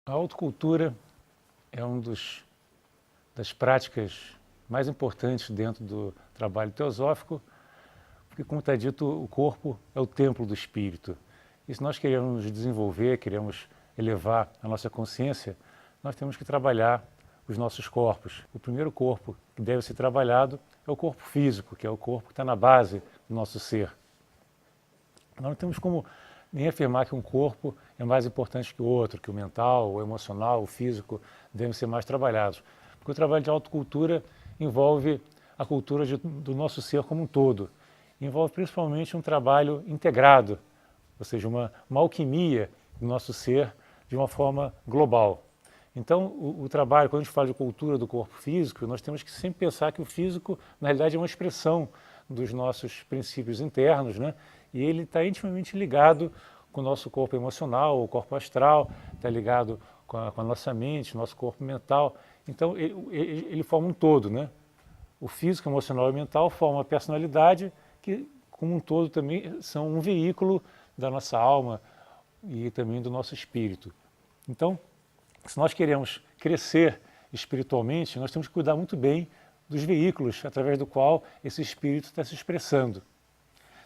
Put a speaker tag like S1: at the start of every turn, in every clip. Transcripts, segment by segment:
S1: A autocultura é das práticas mais importantes dentro do trabalho teosófico, porque, como está dito, o corpo é o templo do espírito. E se nós queremos nos desenvolver, queremos elevar a nossa consciência, nós temos que trabalhar os nossos corpos. O primeiro corpo que deve ser trabalhado é o corpo físico, que é o corpo que está na base do nosso ser. Nós não temos como nem afirmar que um corpo é mais importante que o outro, que o mental, o emocional, o físico devem ser mais trabalhados. Porque o trabalho de autocultura envolve a cultura do nosso ser como um todo. Envolve principalmente um trabalho integrado, ou seja, uma alquimia do nosso ser de uma forma global. Então, o trabalho, quando a gente fala de cultura do corpo físico, nós temos que sempre pensar que o físico, na realidade, é uma expressão dos nossos princípios internos, né? E ele está intimamente ligado com o nosso corpo emocional, o corpo astral, está ligado com a nossa mente, nosso corpo mental. Então, ele forma um todo, né? O físico, emocional e mental formam a personalidade, que, como um todo, também são um veículo da nossa alma e também do nosso espírito. Então, se nós queremos crescer espiritualmente, nós temos que cuidar muito bem dos veículos através do qual esse espírito está se expressando.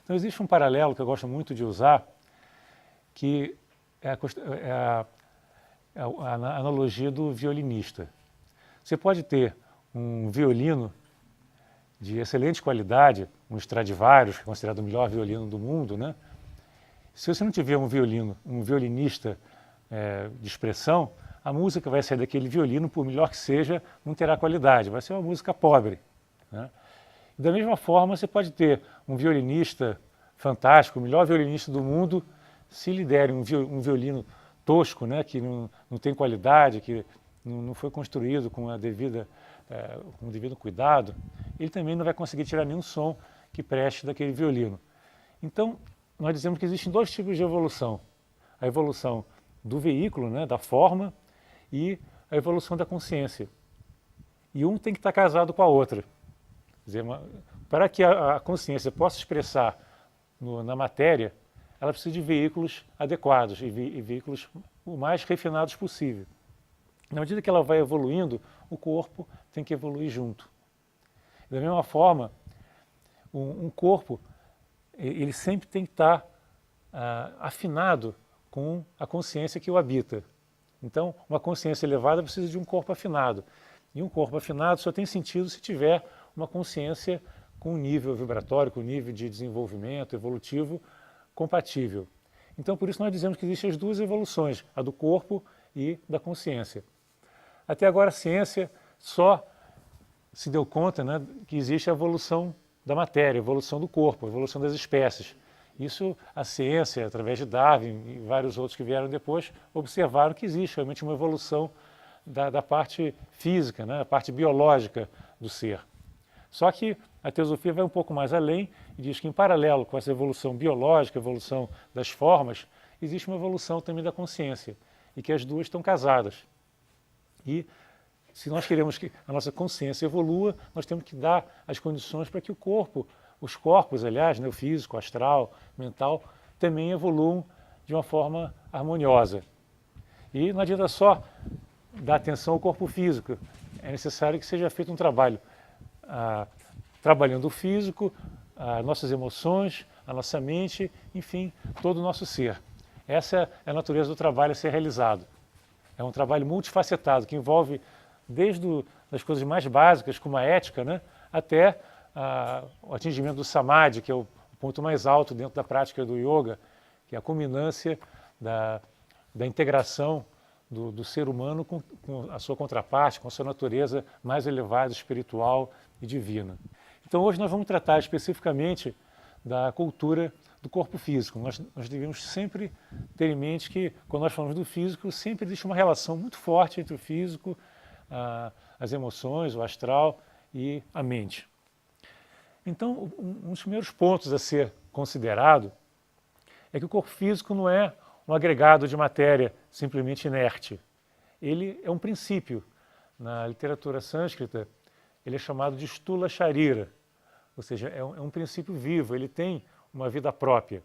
S1: Então, existe um paralelo que eu gosto muito de usar, que é a analogia do violinista. Você pode ter um violino de excelente qualidade, um Stradivarius, que é considerado o melhor violino do mundo, né? Se você não tiver um violinista de expressão, a música vai sair daquele violino, por melhor que seja, não terá qualidade, vai ser uma música pobre, né? Da mesma forma, você pode ter um violinista fantástico, o melhor violinista do mundo, se lhe derem um violino tosco, né, que não tem qualidade, que não foi construído com o devido cuidado, ele também não vai conseguir tirar nenhum som que preste daquele violino. Então, nós dizemos que existem dois tipos de evolução. A evolução do veículo, né, da forma, e a evolução da consciência. E um tem que estar casado com a outra. Quer dizer, para que a consciência possa expressar na matéria, ela precisa de veículos adequados e veículos o mais refinados possível. Na medida que ela vai evoluindo, o corpo tem que evoluir junto. Da mesma forma, um corpo ele sempre tem que estar afinado com a consciência que o habita. Então, uma consciência elevada precisa de um corpo afinado. E um corpo afinado só tem sentido se tiver uma consciência com um nível vibratório, com um nível de desenvolvimento evolutivo compatível. Então, por isso nós dizemos que existem as duas evoluções, a do corpo e da consciência. Até agora a ciência só se deu conta, né, que existe a evolução da matéria, a evolução do corpo, a evolução das espécies. Isso a ciência, através de Darwin e vários outros que vieram depois, observaram que existe realmente uma evolução da parte física, né, a parte biológica do ser. Só que a teosofia vai um pouco mais além e diz que, em paralelo com essa evolução biológica, a evolução das formas, existe uma evolução também da consciência e que as duas estão casadas. E se nós queremos que a nossa consciência evolua, nós temos que dar as condições para que o corpo, os corpos, aliás, né, o físico, o astral, o mental, também evoluam de uma forma harmoniosa. E não adianta só dar atenção ao corpo físico, é necessário que seja feito um trabalho trabalhando o físico, as nossas emoções, a nossa mente, enfim, todo o nosso ser. Essa é a natureza do trabalho a ser realizado. É um trabalho multifacetado, que envolve desde as coisas mais básicas, como a ética, né, até o atingimento do samadhi, que é o ponto mais alto dentro da prática do yoga, que é a culminância da integração do ser humano com a sua contraparte, com a sua natureza mais elevada, espiritual e divina. Então hoje nós vamos tratar especificamente da cultura do corpo físico. Nós devemos sempre ter em mente que, quando nós falamos do físico, sempre existe uma relação muito forte entre o físico, as emoções, o astral e a mente. Então, um dos primeiros pontos a ser considerado é que o corpo físico não é um agregado de matéria simplesmente inerte. Ele é um princípio. Na literatura sânscrita, ele é chamado de Stula Sharira, ou seja, é um princípio vivo, ele tem uma vida própria.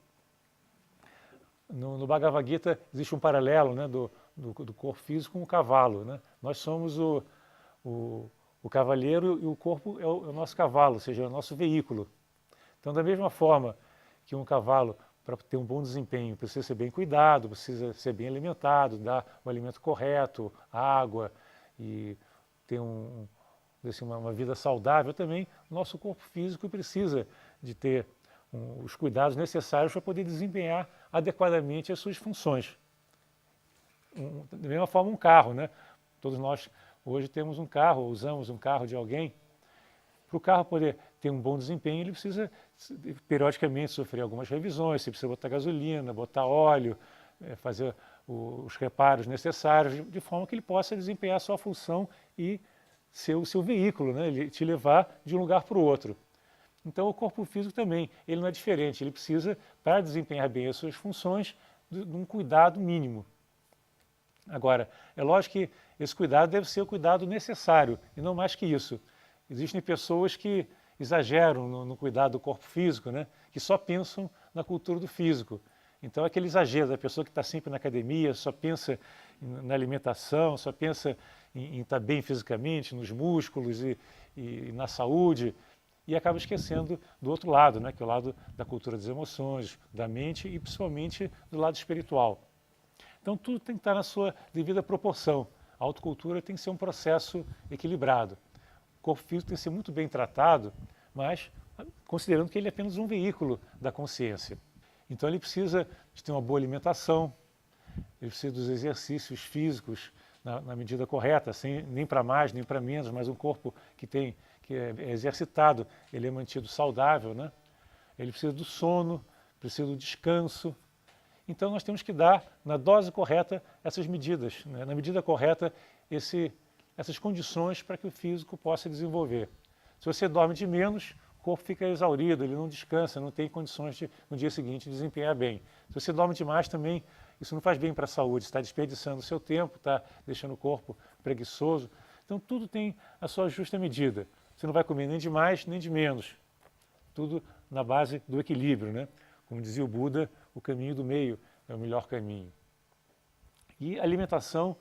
S1: No Bhagavad Gita existe um paralelo, né, do do corpo físico com o cavalo, né? Nós somos o cavaleiro e o corpo é o nosso cavalo, ou seja, é o nosso veículo. Então, da mesma forma que um cavalo, para ter um bom desempenho, precisa ser bem cuidado, precisa ser bem alimentado, dar o alimento correto, água e ter assim, uma vida saudável também, o nosso corpo físico precisa de ter os cuidados necessários para poder desempenhar adequadamente as suas funções. Da mesma forma, um carro, né? Todos nós hoje temos um carro, usamos um carro de alguém. Para o carro poder ter um bom desempenho, ele precisa periodicamente sofrer algumas revisões, você precisa botar gasolina, botar óleo, fazer os reparos necessários, de forma que ele possa desempenhar a sua função e ser o seu veículo, né? Ele te levar de um lugar para o outro. Então o corpo físico também, ele não é diferente, ele precisa, para desempenhar bem as suas funções, de um cuidado mínimo. Agora, é lógico que esse cuidado deve ser o cuidado necessário e não mais que isso. Existem pessoas que exageram no cuidado do corpo físico, né? Que só pensam na cultura do físico. Então, aquele exagero da pessoa que está sempre na academia, só pensa na alimentação, só pensa em estar bem fisicamente, nos músculos e na saúde, e acaba esquecendo do outro lado, né? Que é o lado da cultura das emoções, da mente e principalmente do lado espiritual. Então, tudo tem que estar na sua devida proporção. A autocultura tem que ser um processo equilibrado. O corpo físico tem que ser muito bem tratado, mas considerando que ele é apenas um veículo da consciência. Então ele precisa de ter uma boa alimentação, ele precisa dos exercícios físicos na medida correta, sem, nem para mais, nem para menos, mas um corpo que é exercitado, ele é mantido saudável, né? Ele precisa do sono, precisa do descanso. Então nós temos que dar, na dose correta, essas medidas, né? Na medida correta, essas condições para que o físico possa desenvolver. Se você dorme de menos, o corpo fica exaurido, ele não descansa, não tem condições de, no dia seguinte, desempenhar bem. Se você dorme demais também, isso não faz bem para a saúde, está desperdiçando o seu tempo, está deixando o corpo preguiçoso. Então tudo tem a sua justa medida. Você não vai comer nem de mais, nem de menos. Tudo na base do equilíbrio, né? Como dizia o Buda, o caminho do meio é o melhor caminho. E a alimentação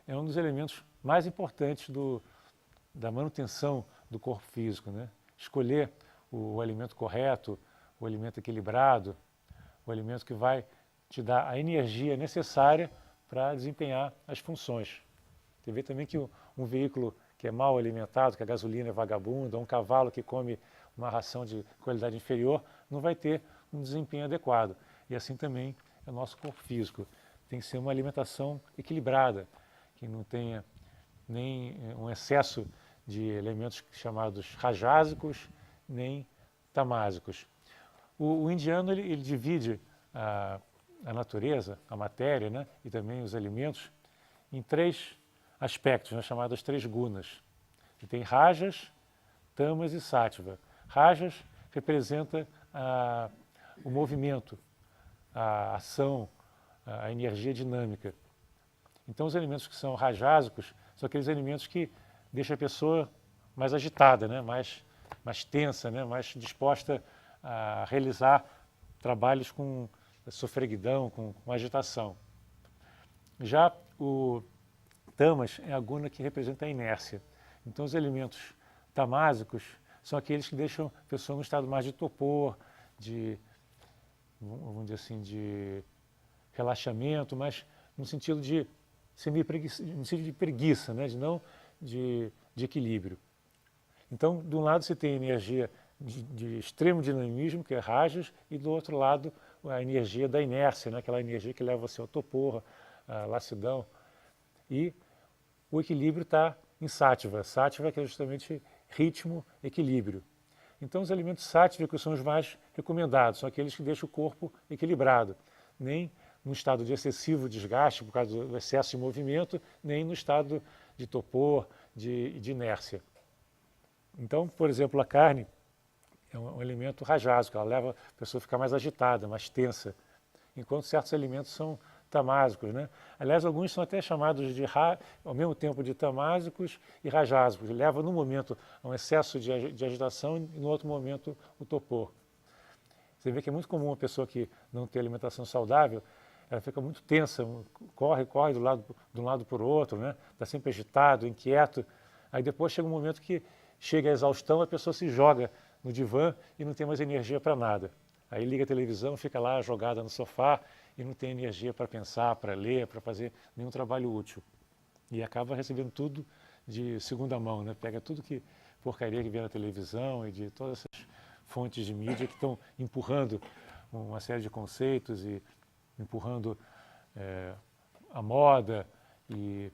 S1: é um dos elementos mais importantes da manutenção do corpo físico, né? Escolher o alimento correto, o alimento equilibrado, o alimento que vai te dar a energia necessária para desempenhar as funções. Você vê também que um veículo que é mal alimentado, que a gasolina é vagabunda, ou um cavalo que come uma ração de qualidade inferior, não vai ter um desempenho adequado. E assim também é o nosso corpo físico. Tem que ser uma alimentação equilibrada, que não tenha nem um excesso de elementos chamados rajásicos, nem tamásicos. O indiano ele divide a natureza, a matéria, né, e também os alimentos em 3 aspectos, né, chamadas 3 gunas. E tem rajas, tamas e sattva. Rajas representa o movimento, a ação, a energia dinâmica. Então os alimentos que são rajásicos são aqueles alimentos que deixam a pessoa mais agitada, né? mais tensa, né? Mais disposta a realizar trabalhos com sofreguidão, com agitação. Já o tamas é a guna que representa a inércia. Então os alimentos tamásicos são aqueles que deixam a pessoa no estado mais de torpor, vamos dizer assim, de relaxamento, mas no sentido de no sentido de preguiça, né? de equilíbrio. Então, de um lado você tem a energia de extremo dinamismo, que é rajas, e do outro lado a energia da inércia, né? Aquela energia que leva você ao torpor, à lassidão. E o equilíbrio está em sáttva. Sáttva que é justamente ritmo, equilíbrio. Então os alimentos sáttvicos são os mais recomendados, são aqueles que deixam o corpo equilibrado, nem no estado de excessivo desgaste por causa do excesso de movimento, nem no estado de torpor, de inércia. Então, por exemplo, a carne é um alimento rajásico, ela leva a pessoa a ficar mais agitada, mais tensa, enquanto certos alimentos são tamásicos, né? Aliás, alguns são até chamados ao mesmo tempo de tamásicos e rajásicos. Leva num momento a um excesso de agitação e no outro momento o torpor. Você vê que é muito comum uma pessoa que não tem alimentação saudável, ela fica muito tensa, corre de um lado para o outro, né? Está sempre agitado, inquieto. Aí depois chega um momento que chega a exaustão, a pessoa se joga no divã e não tem mais energia para nada. Aí liga a televisão, fica lá jogada no sofá e não tem energia para pensar, para ler, para fazer nenhum trabalho útil. E acaba recebendo tudo de segunda mão, né? Pega tudo que porcaria que vê na televisão e de todas essas fontes de mídia que estão empurrando uma série de conceitos e empurrando a moda e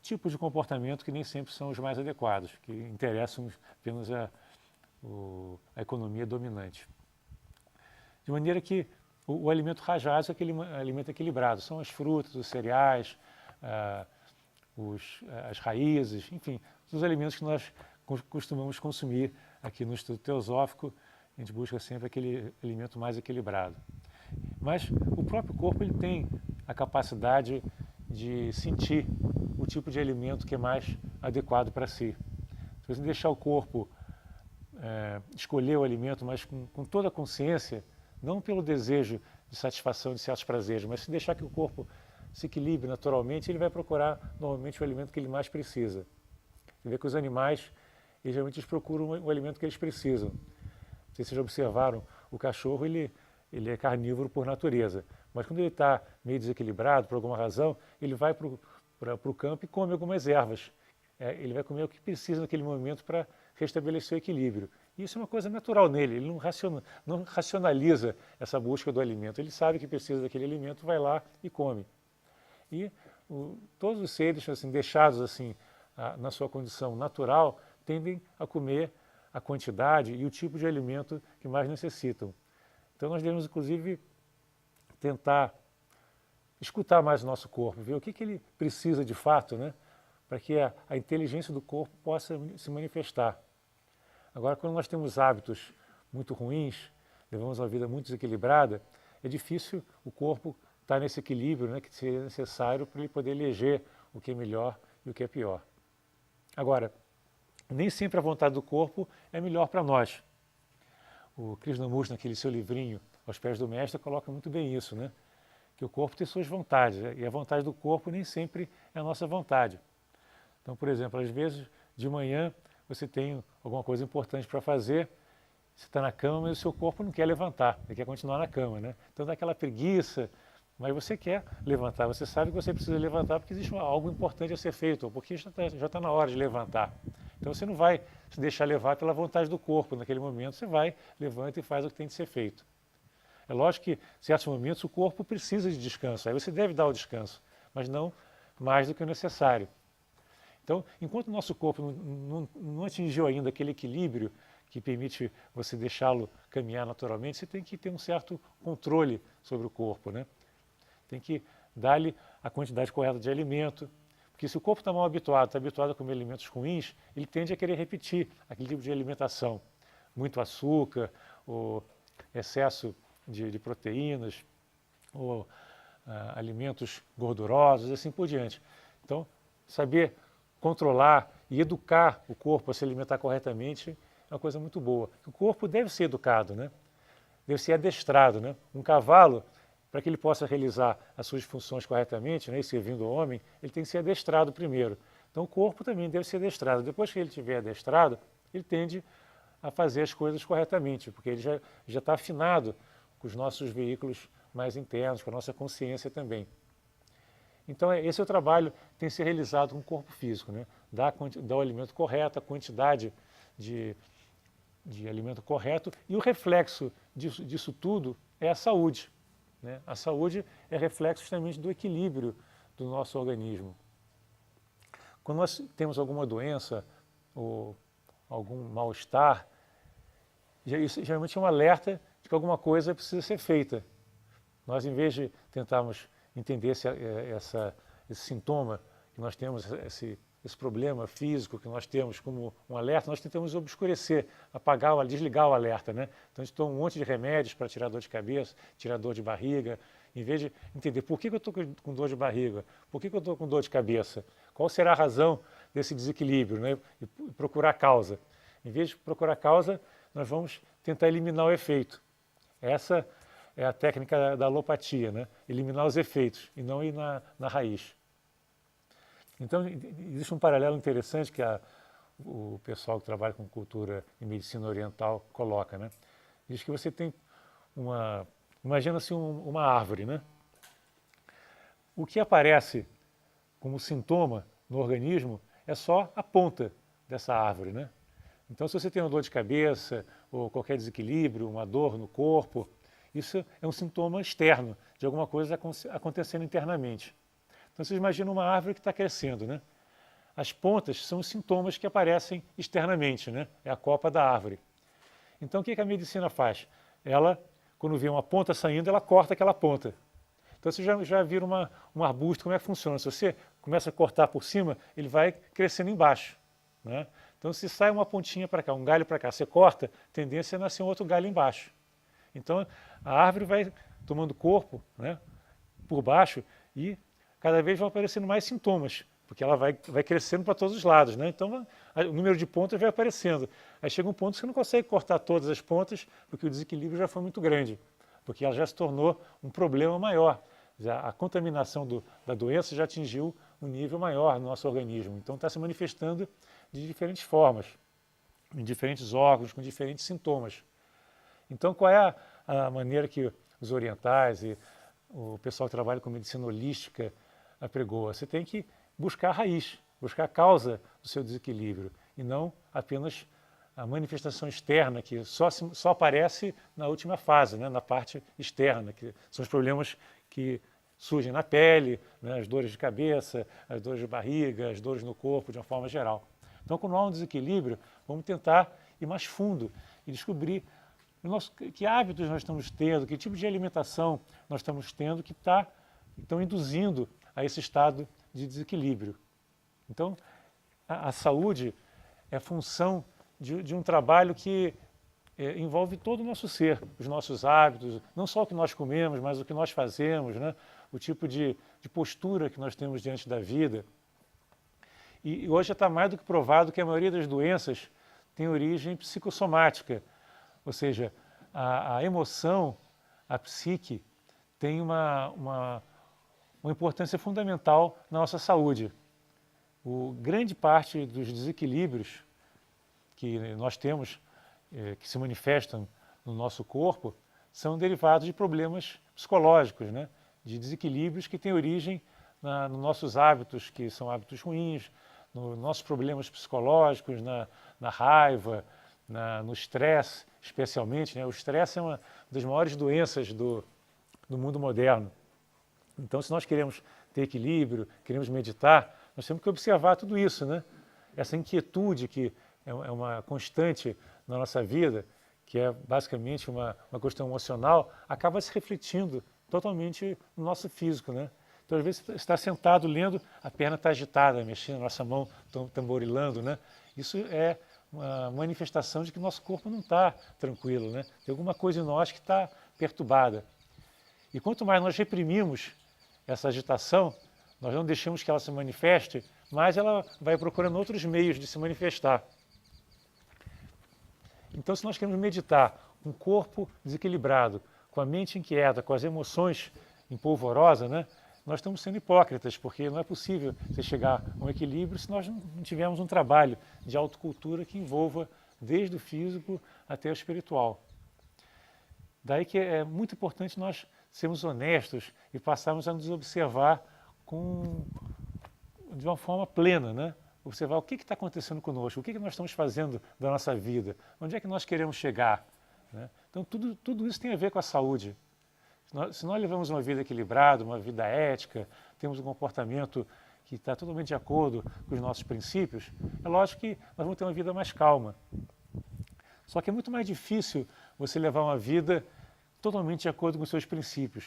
S1: tipos de comportamento que nem sempre são os mais adequados, que interessam apenas a economia dominante. De maneira que o alimento rajado é aquele alimento equilibrado, são as frutas, os cereais, as raízes, enfim, os alimentos que nós costumamos consumir aqui no Instituto Teosófico. A gente busca sempre aquele alimento mais equilibrado. Mas o próprio corpo ele tem a capacidade de sentir o tipo de alimento que é mais adequado para si. Se você deixar o corpo escolher o alimento, mas com toda a consciência, não pelo desejo de satisfação de certos prazeres, mas se deixar que o corpo se equilibre naturalmente, ele vai procurar normalmente o alimento que ele mais precisa. Você vê que os animais, geralmente eles procuram o alimento que eles precisam. Não sei se vocês já observaram, o cachorro ele é carnívoro por natureza, mas quando ele está meio desequilibrado por alguma razão, ele vai para o campo e come algumas ervas. Ele vai comer o que precisa naquele momento para restabelecer o equilíbrio. E isso é uma coisa natural nele, ele não racionaliza essa busca do alimento, ele sabe que precisa daquele alimento, vai lá e come. E todos os seres assim, deixados assim, na sua condição natural tendem a comer a quantidade e o tipo de alimento que mais necessitam. Então nós devemos, inclusive, tentar escutar mais o nosso corpo, ver o que ele precisa de fato, né, para que a inteligência do corpo possa se manifestar. Agora, quando nós temos hábitos muito ruins, levamos uma vida muito desequilibrada, é difícil o corpo estar nesse equilíbrio, né, que seria necessário para ele poder eleger o que é melhor e o que é pior. Agora, nem sempre a vontade do corpo é melhor para nós. O Krishnamurti, naquele seu livrinho, Aos Pés do Mestre, coloca muito bem isso, né? Que o corpo tem suas vontades, e a vontade do corpo nem sempre é a nossa vontade. Então, por exemplo, às vezes, de manhã, você tem alguma coisa importante para fazer, você está na cama, mas o seu corpo não quer levantar, ele quer continuar na cama, né? Então dá aquela preguiça, mas você quer levantar, você sabe que você precisa levantar porque existe algo importante a ser feito, ou porque já está na hora de levantar. Então você não vai se deixar levar pela vontade do corpo naquele momento, você vai, levanta e faz o que tem de ser feito. É lógico que, em certos momentos, o corpo precisa de descanso, aí você deve dar o descanso, mas não mais do que o necessário. Então, enquanto o nosso corpo não atingiu ainda aquele equilíbrio que permite você deixá-lo caminhar naturalmente, você tem que ter um certo controle sobre o corpo, né? Tem que dar-lhe a quantidade correta de alimento, porque se o corpo está mal habituado, está habituado a comer alimentos ruins, ele tende a querer repetir aquele tipo de alimentação. Muito açúcar, ou excesso de proteínas, ou alimentos gordurosos, assim por diante. Então, saber controlar e educar o corpo a se alimentar corretamente é uma coisa muito boa. O corpo deve ser educado, né? Deve ser adestrado, né? Um cavalo, para que ele possa realizar as suas funções corretamente, né, e servindo ao homem, ele tem que ser adestrado primeiro. Então o corpo também deve ser adestrado. Depois que ele estiver adestrado, ele tende a fazer as coisas corretamente, porque ele já está afinado com os nossos veículos mais internos, com a nossa consciência também. Então esse é o trabalho que tem que ser realizado com o corpo físico, né? Dar o alimento correto, a quantidade de alimento correto, e o reflexo disso tudo é a saúde. Né? A saúde é reflexo justamente do equilíbrio do nosso organismo. Quando nós temos alguma doença ou algum mal-estar, isso geralmente é um alerta de que alguma coisa precisa ser feita. Nós, em vez de tentarmos entender esse sintoma que nós temos, esse problema físico que nós temos como um alerta, nós tentamos obscurecer, apagar, desligar o alerta, né? Então a gente toma um monte de remédios para tirar dor de cabeça, tirar dor de barriga, em vez de entender por que eu estou com dor de barriga, por que eu estou com dor de cabeça, qual será a razão desse desequilíbrio, né? E procurar causa. Em vez de procurar causa, nós vamos tentar eliminar o efeito. Essa é a técnica da alopatia, né? Eliminar os efeitos e não ir na raiz. Então, existe um paralelo interessante que o pessoal que trabalha com cultura e medicina oriental coloca, né? Diz que você tem imagina-se uma árvore, né? O que aparece como sintoma no organismo é só a ponta dessa árvore, né? Então, se você tem uma dor de cabeça ou qualquer desequilíbrio, uma dor no corpo, isso é um sintoma externo de alguma coisa acontecendo internamente. Então, vocês imaginam uma árvore que está crescendo, né? As pontas são os sintomas que aparecem externamente, né? É a copa da árvore. Então, o que a medicina faz? Ela, quando vê uma ponta saindo, ela corta aquela ponta. Então, você já vira um arbusto, como é que funciona? Se você começa a cortar por cima, ele vai crescendo embaixo, né? Então, se sai uma pontinha para cá, um galho para cá, você corta, a tendência é nascer um outro galho embaixo. Então, a árvore vai tomando corpo, né, por baixo e cada vez vão aparecendo mais sintomas, porque ela vai crescendo para todos os lados, né? Então, o número de pontas vai aparecendo. Aí chega um ponto que você não consegue cortar todas as pontas, porque o desequilíbrio já foi muito grande, porque ela já se tornou um problema maior. A contaminação da doença já atingiu um nível maior no nosso organismo. Então, está se manifestando de diferentes formas, em diferentes órgãos, com diferentes sintomas. Então, qual é a maneira que os orientais e o pessoal que trabalha com medicina holística apregoa? Você tem que buscar a raiz, buscar a causa do seu desequilíbrio e não apenas a manifestação externa, que só aparece na última fase, né, na parte externa, que são os problemas que surgem na pele, né, as dores de cabeça, as dores de barriga, as dores no corpo, de uma forma geral. Então, quando há um desequilíbrio, vamos tentar ir mais fundo e descobrir que hábitos nós estamos tendo, que tipo de alimentação nós estamos tendo que estão induzindo a esse estado de desequilíbrio. Então, a saúde é função de um trabalho que envolve todo o nosso ser, os nossos hábitos, não só o que nós comemos, mas o que nós fazemos, né? O tipo de postura que nós temos diante da vida. E hoje já está mais do que provado que a maioria das doenças tem origem psicossomática, ou seja, a emoção, a psique, tem uma importância fundamental na nossa saúde. Grande parte dos desequilíbrios que nós temos, que se manifestam no nosso corpo, são derivados de problemas psicológicos, né? De desequilíbrios que têm origem nos nossos hábitos, que são hábitos ruins, nos nossos problemas psicológicos, na raiva, no estresse, especialmente, né? O estresse é uma das maiores doenças do mundo moderno. Então, se nós queremos ter equilíbrio, queremos meditar, nós temos que observar tudo isso, né? Essa inquietude que é uma constante na nossa vida, que é basicamente uma questão emocional, acaba se refletindo totalmente no nosso físico, né? Então, às vezes, você está sentado lendo, a perna está agitada, mexendo, a nossa mão tamborilando, né? Isso é uma manifestação de que nosso corpo não está tranquilo, né? Tem alguma coisa em nós que está perturbada. E quanto mais nós reprimimos essa agitação, nós não deixamos que ela se manifeste, mais ela vai procurando outros meios de se manifestar. Então, se nós queremos meditar com o corpo desequilibrado, com a mente inquieta, com as emoções empolvorosas, né? Nós estamos sendo hipócritas, porque não é possível você chegar a um equilíbrio se nós não tivermos um trabalho de autocultura que envolva desde o físico até o espiritual. Daí que é muito importante nós sermos honestos e passarmos a nos observar de uma forma plena, né? Observar o que está acontecendo conosco, o que nós estamos fazendo da nossa vida, onde é que nós queremos chegar, né? Então, tudo isso tem a ver com a saúde. Se nós levamos uma vida equilibrada, uma vida ética, temos um comportamento que está totalmente de acordo com os nossos princípios, é lógico que nós vamos ter uma vida mais calma. Só que é muito mais difícil você levar uma vida totalmente de acordo com os seus princípios.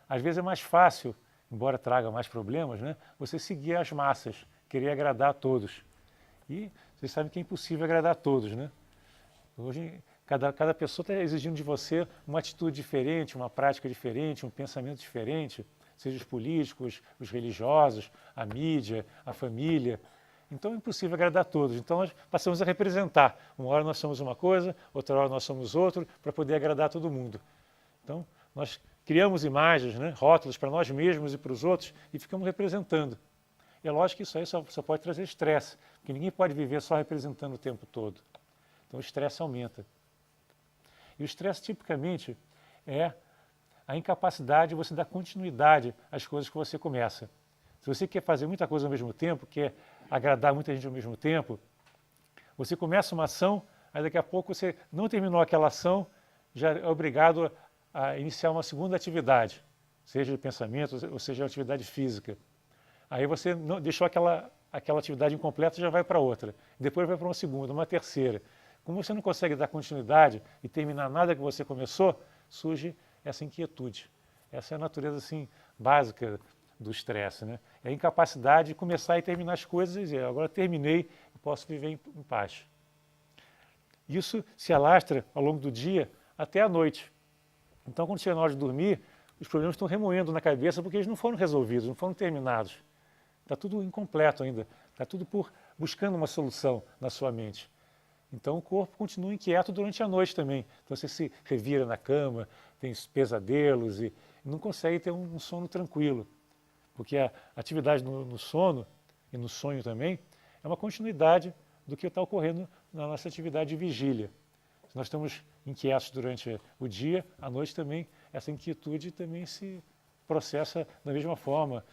S1: Às vezes é mais fácil, embora traga mais problemas, né, você seguir as massas, querer agradar a todos. E vocês sabem que é impossível agradar a todos, né? Hoje, cada pessoa está exigindo de você uma atitude diferente, uma prática diferente, um pensamento diferente, seja os políticos, os religiosos, a mídia, a família. Então é impossível agradar a todos. Então nós passamos a representar. Uma hora nós somos uma coisa, outra hora nós somos outro, para poder agradar todo mundo. Então nós criamos imagens, né, rótulos para nós mesmos e para os outros e ficamos representando. E é lógico que isso aí só pode trazer estresse, porque ninguém pode viver só representando o tempo todo. Então o estresse aumenta. E o estresse, tipicamente, é a incapacidade de você dar continuidade às coisas que você começa. Se você quer fazer muita coisa ao mesmo tempo, quer agradar muita gente ao mesmo tempo, você começa uma ação, aí daqui a pouco você não terminou aquela ação, já é obrigado a iniciar uma segunda atividade, seja de pensamento, ou seja, de atividade física. Aí você não, deixou aquela atividade incompleta, já vai para outra. Depois vai para uma segunda, uma terceira. Como você não consegue dar continuidade e terminar nada que você começou, surge essa inquietude. Essa é a natureza assim, básica do estresse, né? É a incapacidade de começar e terminar as coisas e dizer, agora terminei, eu posso viver em paz. Isso se alastra ao longo do dia até a noite. Então, quando chega na hora de dormir, os problemas estão remoendo na cabeça porque eles não foram resolvidos, não foram terminados. Está tudo incompleto ainda, está tudo buscando uma solução na sua mente. Então o corpo continua inquieto durante a noite também. Então você se revira na cama, tem pesadelos e não consegue ter um sono tranquilo. Porque a atividade no sono e no sonho também é uma continuidade do que está ocorrendo na nossa atividade de vigília. Se nós estamos inquietos durante o dia, à noite também, essa inquietude também se processa da mesma forma,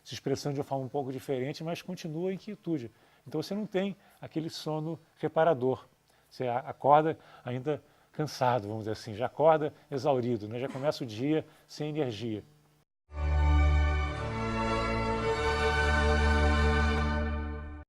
S1: se expressando de uma forma um pouco diferente, mas continua a inquietude. Então você não tem aquele sono reparador. Você acorda ainda cansado, vamos dizer assim, já acorda exaurido, né? Já começa o dia sem energia.